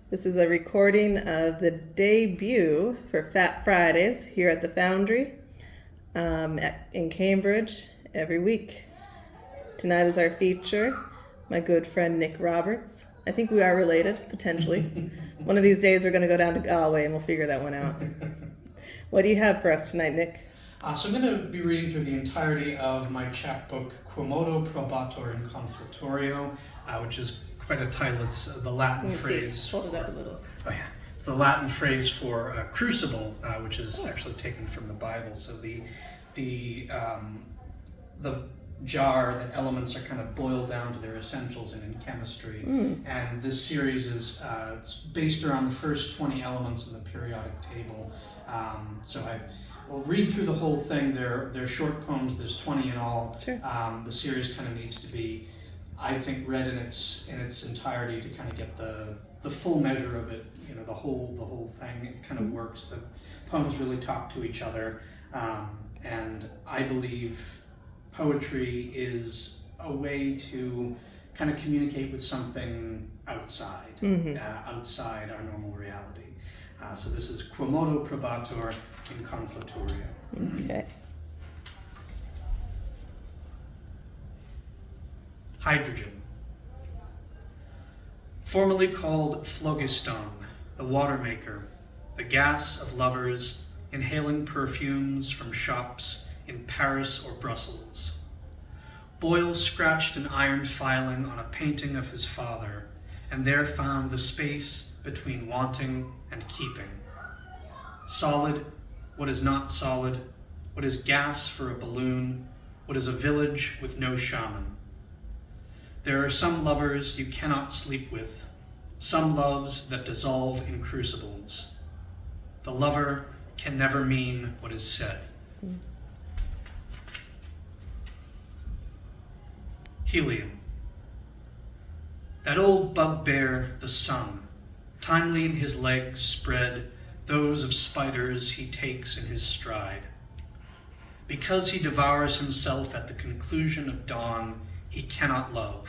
This is a recording of the debut for Fat Fridays here at the Foundry in Cambridge every week. Tonight is our feature, my good friend Nick Roberts. I think we are related, potentially. One of these days we're going to go down to Galway and we'll figure that one out. What do you have for us tonight, Nick? So I'm going to be reading through the entirety of my chapbook, Quomodo Probatur in Conflatorio, which is quite a title. It's the Latin phrase. Hold it up a little. Oh yeah, it's the Latin phrase for crucible, which is actually taken from the Bible. So the jar that elements are kind of boiled down to their essentials in chemistry. And this series is it's based around the first 20 elements in the periodic table. So I will read through the whole thing. They're short poems. There's 20 in all. Sure. The series kind of needs to be, I think, read in its entirety to kind of get the full measure of it. You know, the whole thing. It kind of works. The poems really talk to each other, and I believe poetry is a way to kind of communicate with something outside, outside our normal reality. So this is Quomodo Probatur in Conflatorio. Okay. Hydrogen. Formerly called phlogiston, the water maker, the gas of lovers inhaling perfumes from shops in Paris or Brussels. Boyle scratched an iron filing on a painting of his father, and there found the space between wanting and keeping. Solid, what is not solid, what is gas for a balloon, what is a village with no shaman. There are some lovers you cannot sleep with, some loves that dissolve in crucibles. The lover can never mean what is said. Helium. That old bugbear, the sun, timely in his legs spread, those of spiders he takes in his stride. Because he devours himself at the conclusion of dawn, he cannot love.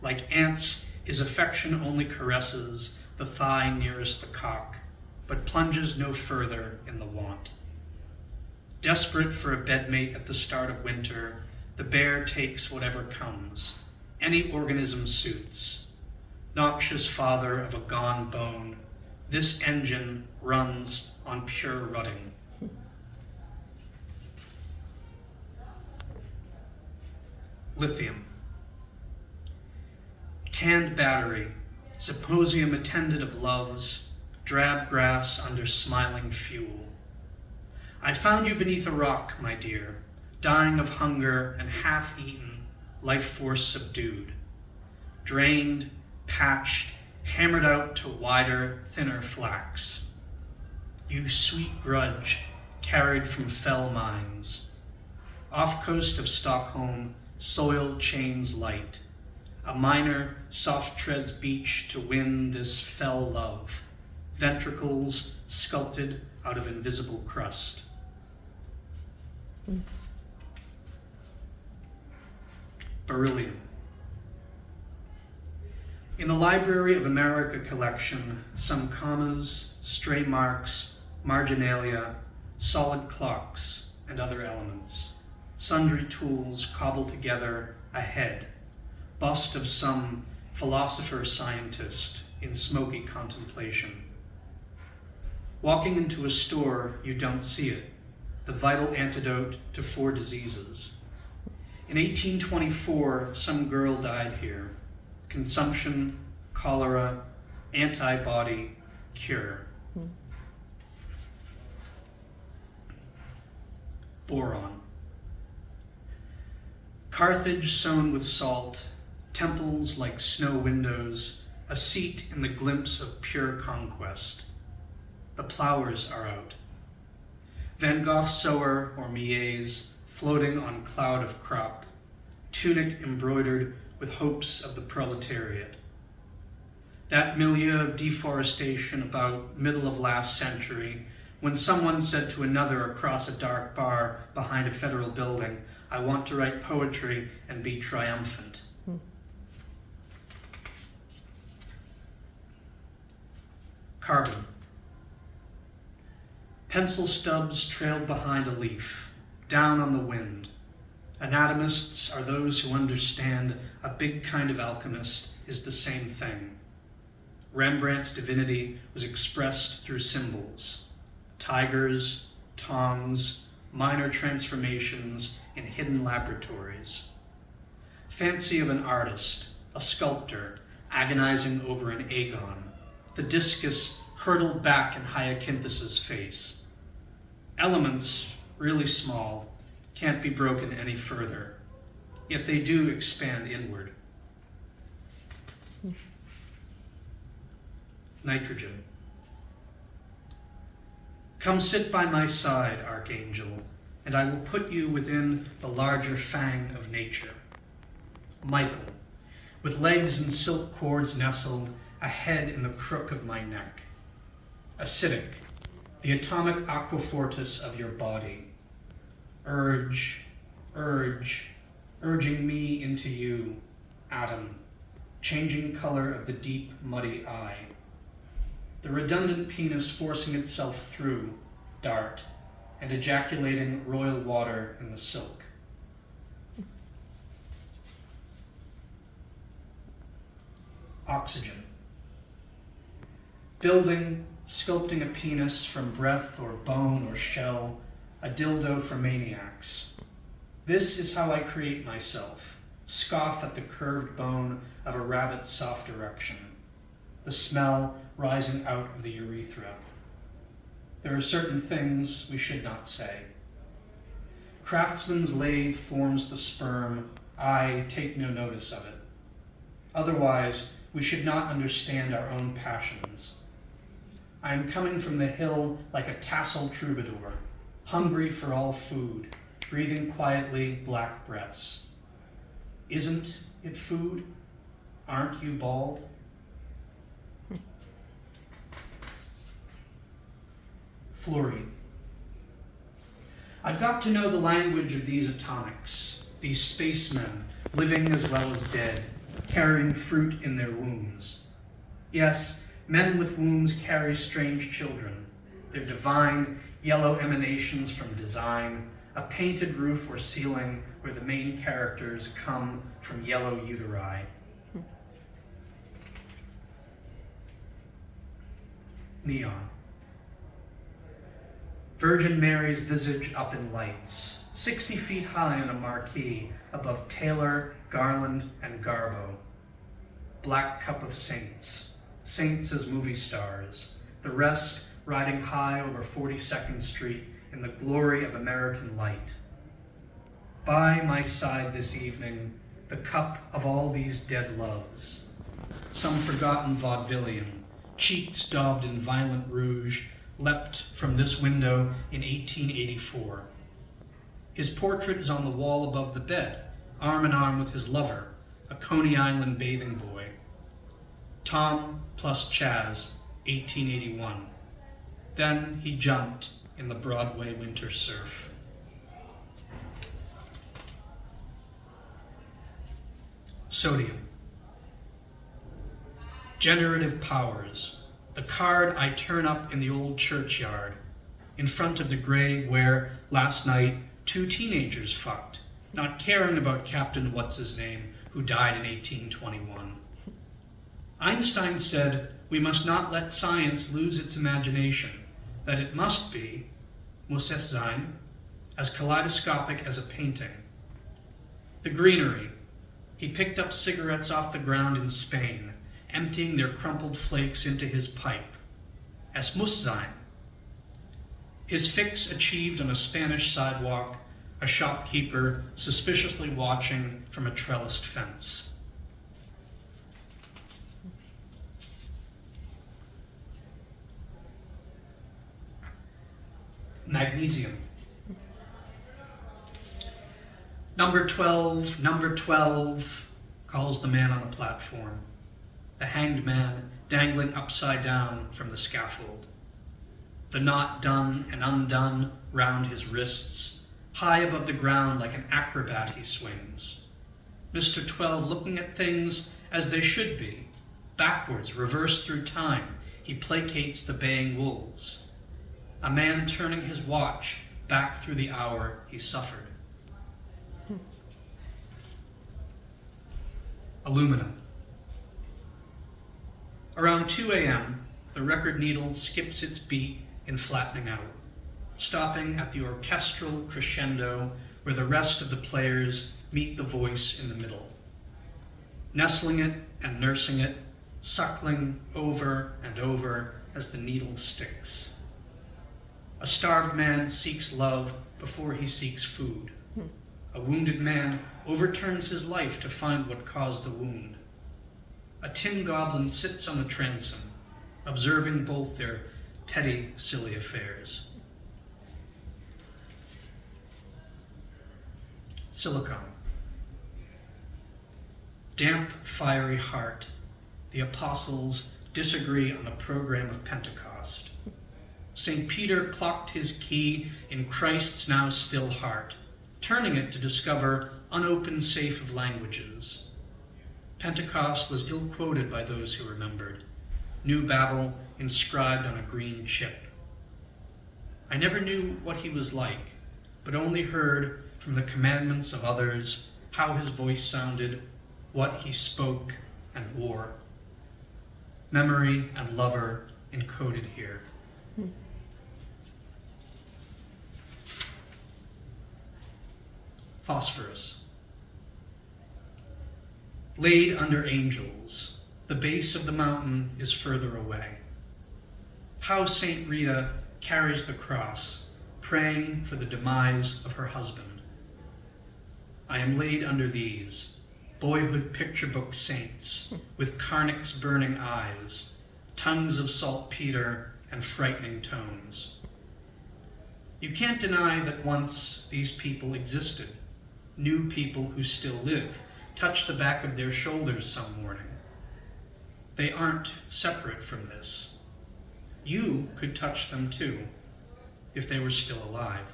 Like ants, his affection only caresses the thigh nearest the cock, but plunges no further in the want. Desperate for a bedmate at the start of winter, the bear takes whatever comes. Any organism suits. Noxious father of a gone bone, this engine runs on pure rutting. Lithium. Canned battery, symposium attended of loves, drab grass under smiling fuel. I found you beneath a rock, my dear, dying of hunger and half-eaten, life force subdued. Drained, patched, hammered out to wider, thinner flax. You sweet grudge, carried from fell mines. Off coast of Stockholm, soiled chains light. A miner soft treads beach to win this fell love. Ventricles sculpted out of invisible crust. Beryllium. In the Library of America collection, some commas, stray marks, marginalia, solid clocks, and other elements. Sundry tools cobble together a head, bust of some philosopher-scientist in smoky contemplation. Walking into a store, you don't see it, the vital antidote to 4 diseases. In 1824, some girl died here. Consumption, cholera, antibody, cure. Boron. Carthage sown with salt, temples like snow windows, a seat in the glimpse of pure conquest. The plowers are out. Van Gogh sower or Millet's floating on cloud of crop, tunic embroidered with hopes of the proletariat. That milieu of deforestation about middle of last century, when someone said to another across a dark bar behind a federal building, I want to write poetry and be triumphant. Carbon. Pencil stubs trailed behind a leaf, down on the wind. Anatomists are those who understand a big kind of alchemist is the same thing. Rembrandt's divinity was expressed through symbols: tigers, tongs, minor transformations in hidden laboratories. Fancy of an artist, a sculptor, agonizing over an agon. The discus hurtled back in Hyacinthus's face. Elements, really small, can't be broken any further, yet they do expand inward. Nitrogen. Come sit by my side, Archangel, and I will put you within the larger fang of nature. Michael, with legs and silk cords nestled, a head in the crook of my neck. Acidic, the atomic aquafortis of your body. Urge, urging me into you, atom, changing color of the deep, muddy eye. The redundant penis forcing itself through, dart, and ejaculating royal water in the silk. Oxygen. Building, sculpting a penis from breath or bone or shell, a dildo for maniacs. This is how I create myself, scoff at the curved bone of a rabbit's soft erection, the smell rising out of the urethra. There are certain things we should not say. Craftsman's lathe forms the sperm, I take no notice of it. Otherwise, we should not understand our own passions. I am coming from the hill like a tasseled troubadour, hungry for all food, breathing quietly black breaths. Isn't it food? Aren't you bald? Fluorine. I've got to know the language of these atomics, these spacemen, living as well as dead, carrying fruit in their wombs. Yes, men with wombs carry strange children, their divine yellow emanations from design, a painted roof or ceiling where the main characters come from yellow uteri. Neon. Virgin Mary's visage up in lights, 60 feet high on a marquee above Taylor, Garland, and Garbo. Black cup of saints, saints as movie stars, the rest riding high over 42nd Street in the glory of American light. By my side this evening, the cup of all these dead loves, some forgotten vaudevillian, cheeks daubed in violent rouge, leapt from this window in 1884. His portrait is on the wall above the bed, arm in arm with his lover, a Coney Island bathing boy. Tom plus Chaz, 1881. Then he jumped in the Broadway winter surf. Sodium. Generative powers. The card I turn up in the old churchyard, in front of the grave where, last night, 2 teenagers fucked, not caring about Captain What's-His-Name, who died in 1821. Einstein said, we must not let science lose its imagination, that it must be, muss es sein, as kaleidoscopic as a painting. The greenery. He picked up cigarettes off the ground in Spain, emptying their crumpled flakes into his pipe. Es muss sein. His fix achieved on a Spanish sidewalk, a shopkeeper suspiciously watching from a trellised fence. Magnesium. Number 12, calls the man on the platform. The hanged man dangling upside down from the scaffold. The knot done and undone round his wrists. High above the ground like an acrobat he swings. Mr. 12 looking at things as they should be, backwards, reversed through time, he placates the baying wolves. A man turning his watch back through the hour he suffered. Aluminum. Around 2 a.m., the record needle skips its beat in flattening out, stopping at the orchestral crescendo where the rest of the players meet the voice in the middle. Nestling it and nursing it, suckling over and over as the needle sticks. A starved man seeks love before he seeks food. A wounded man overturns his life to find what caused the wound. A tin goblin sits on the transom, observing both their petty, silly affairs. Silicon. Damp, fiery heart, the apostles disagree on the program of Pentecost. St. Peter clocked his key in Christ's now still heart, turning it to discover unopened safe of languages. Pentecost was ill-quoted by those who remembered, New Babel inscribed on a green chip. I never knew what he was like, but only heard from the commandments of others how his voice sounded, what he spoke and wore. Memory and lover encoded here. Phosphorus. Laid under angels, the base of the mountain is further away. How Saint Rita carries the cross, praying for the demise of her husband. I am laid under these, boyhood picture book saints, with Karnak's burning eyes, tongues of saltpeter and frightening tones. You can't deny that once these people existed, new people who still live, touch the back of their shoulders some morning. They aren't separate from this. You could touch them too, if they were still alive.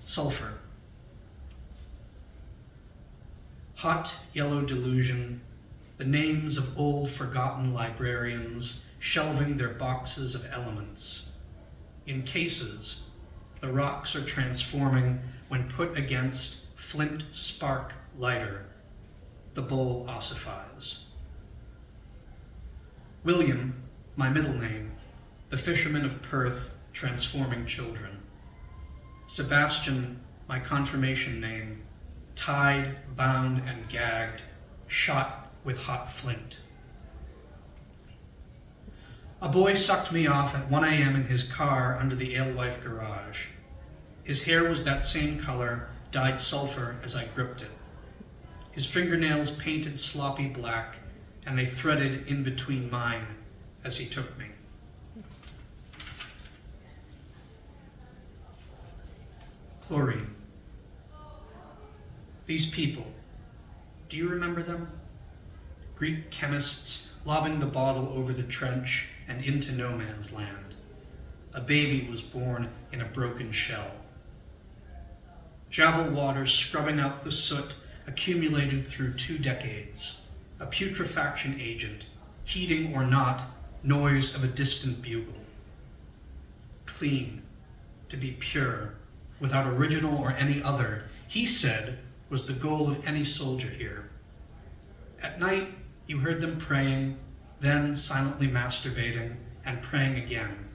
Sulfur. Hot yellow delusion, the names of old forgotten librarians shelving their boxes of elements. In cases, the rocks are transforming when put against flint spark lighter. The bowl ossifies. William, my middle name, the fisherman of Perth, transforming children. Sebastian, my confirmation name, tied, bound, and gagged, shot with hot flint. A boy sucked me off at 1 a.m. in his car under the alewife garage. His hair was that same color, dyed sulfur as I gripped it. His fingernails painted sloppy black, and they threaded in between mine as he took me. Chlorine. These people, do you remember them? Greek chemists lobbing the bottle over the trench and into no man's land. A baby was born in a broken shell. Javel water scrubbing out the soot accumulated through 2 decades. A putrefaction agent, heeding or not, noise of a distant bugle. Clean, to be pure, without original or any other, he said was the goal of any soldier here. At night, you heard them praying, then silently masturbating, and praying again,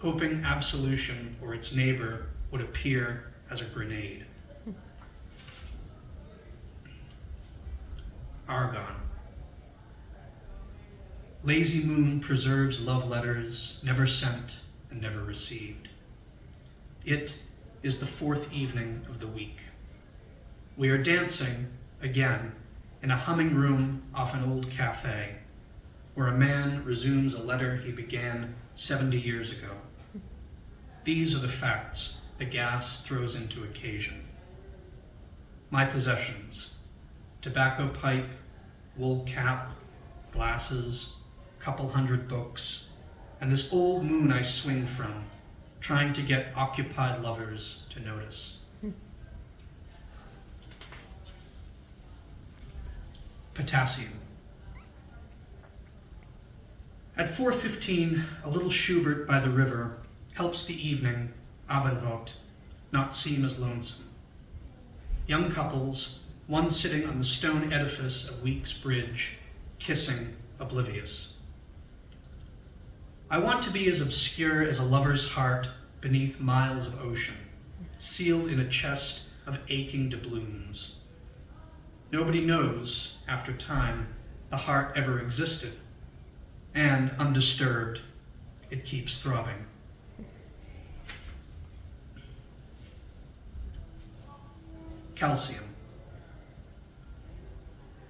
hoping absolution or its neighbor would appear as a grenade. Argon. Lazy moon preserves love letters, never sent and never received. It is the 4th evening of the week. We are dancing, again, in a humming room off an old cafe, where a man resumes a letter he began 70 years ago. These are the facts the gas throws into occasion. My possessions: tobacco pipe, wool cap, glasses, couple hundred books, and this old moon I swing from, trying to get occupied lovers to notice. Potassium. At 4:15, a little Schubert by the river helps the evening, Abendrot, not seem as lonesome. Young couples, one sitting on the stone edifice of Week's Bridge, kissing, oblivious. I want to be as obscure as a lover's heart beneath miles of ocean, sealed in a chest of aching doubloons. Nobody knows, after time, the heart ever existed, and undisturbed, it keeps throbbing. Calcium.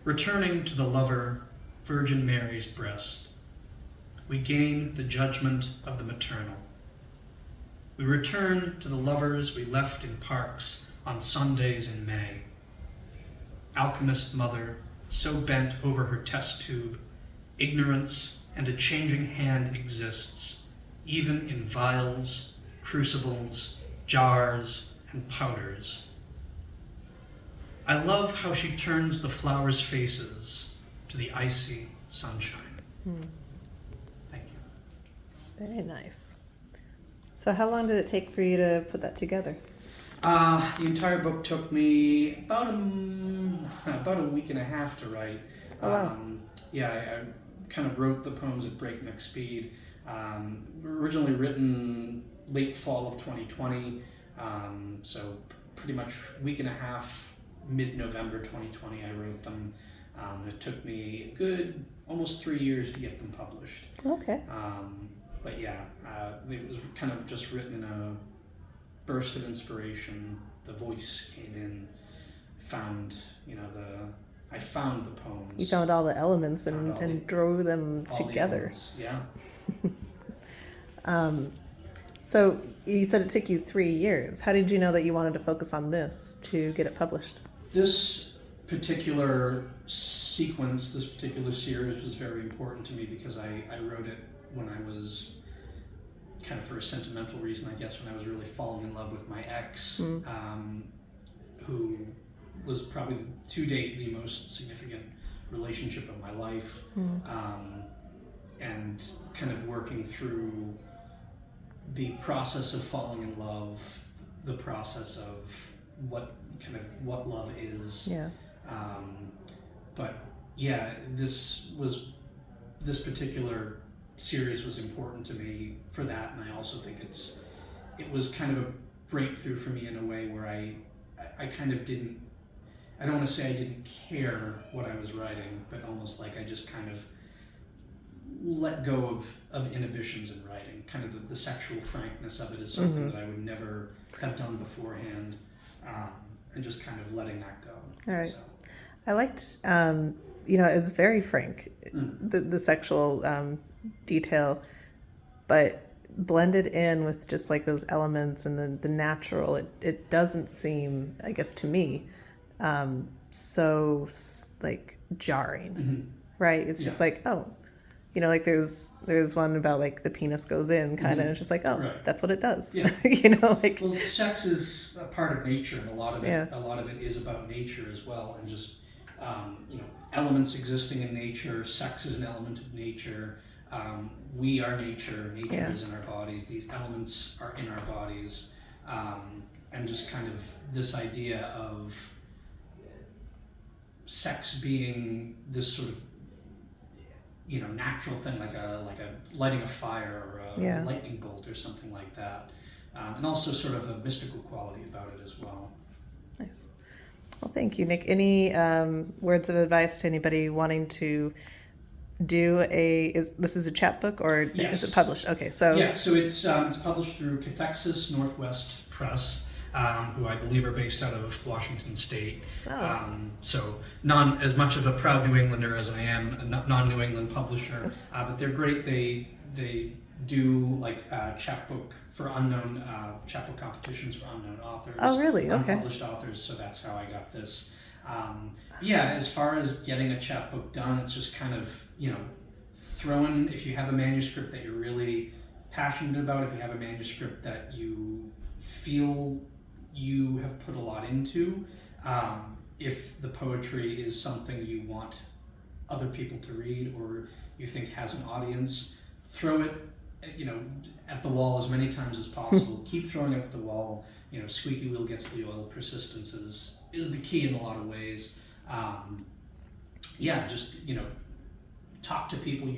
Returning to the lover, Virgin Mary's breast, we gain the judgment of the maternal. We return to the lovers we left in parks on Sundays in May. Alchemist mother, so bent over her test tube, ignorance and a changing hand exists, even in vials, crucibles, jars, and powders. I love how she turns the flowers' faces to the icy sunshine. Thank you. Very nice. So how long did it take for you to put that together? The entire book took me about a week and a half to write. Oh, wow. I kind of wrote the poems at breakneck speed. Originally written late fall of 2020, so pretty much week and a half, mid-November 2020 I wrote them. It took me a good almost 3 years to get them published. Okay. But yeah, it was kind of just written in a burst of inspiration. The voice came in, I found the poems. You found all the elements and drove them together. Yeah. So you said it took you 3 years. How did you know that you wanted to focus on this to get it published? This particular sequence, this particular series was very important to me because I wrote it when I was kind of for a sentimental reason, I guess, when I was really falling in love with my ex, who was probably to date the most significant relationship of my life, and kind of working through the process of falling in love, the process of what love is. Yeah. But yeah, this particular series was important to me for that, and I also think it was kind of a breakthrough for me in a way where I kind of didn't, I don't want to say I didn't care what I was writing, but almost like I just kind of let go of inhibitions in writing. Kind of the sexual frankness of it is something that I would never have done beforehand, and just kind of letting that go. All right. So. I liked, it's very frank, the sexual detail, but blended in with just like those elements and the natural, it doesn't seem, I guess to me, so like jarring, right? It's just like, oh, like there's one about like the penis goes in kind of, and it's just like, oh, right. That's what it does. Yeah. Like. Well, sex is a part of nature, and a lot of it is about nature as well, and just elements existing in nature. Sex is an element of nature. We are nature. Nature is in our bodies. These elements are in our bodies, and just kind of this idea of sex being this sort of natural thing, like a lighting a fire or a lightning bolt or something like that, and also sort of a mystical quality about it as well. Nice. Well, thank you, Nick. Any words of advice to anybody wanting to do this is a chapbook, or yes. Is it published? Okay, so it's published through Cathexis Northwest Press, who I believe are based out of Washington State. Oh. So as much of a proud New Englander as I am, a non-New England publisher, but they're great. They do like chapbook competitions for unknown authors. Oh, really? Okay. Unpublished authors. So that's how I got this. As far as getting a chapbook done, it's just kind of throw in, if you have a manuscript that you're really passionate about, if you have a manuscript that you feel you have put a lot into, if the poetry is something you want other people to read or you think has an audience, throw it, at the wall as many times as possible. Keep throwing it at the wall. Squeaky wheel gets the oil. Persistence is the key in a lot of ways. Just talk to people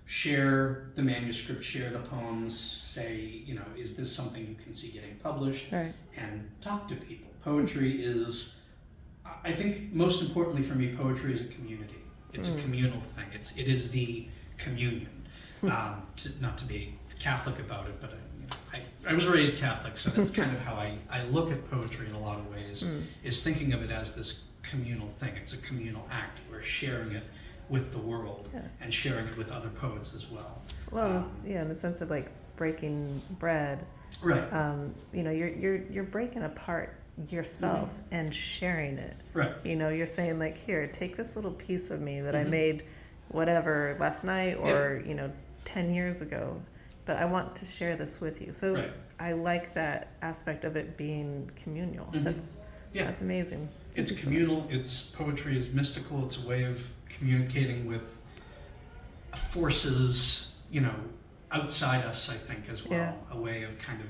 share the manuscript, share the poems, say, is this something you can see getting published? Right. And talk to people. Poetry is, I think most importantly for me, poetry is a community. It's a communal thing. It is the communion. Not to be Catholic about it, but I was raised Catholic, so that's kind of how I look at poetry in a lot of ways, is thinking of it as this communal thing. It's a communal act. We're sharing it with the world and sharing it with other poets as well. Well, in the sense of like breaking bread, right? You're breaking apart yourself and sharing it. Right. You're saying like, here, take this little piece of me that I made, whatever, last night or 10 years ago, but I want to share this with you. So I like that aspect of it being communal. That's amazing. It's communal. It's poetry is mystical. It's a way of communicating with forces, outside us, I think, as well. Yeah. A way of kind of,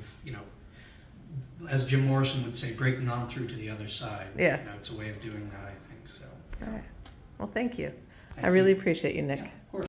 as Jim Morrison would say, breaking on through to the other side. Yeah. It's a way of doing that, I think. So. All right. Well, thank you. Thank I really you. appreciate you, Nick. Yeah, of course.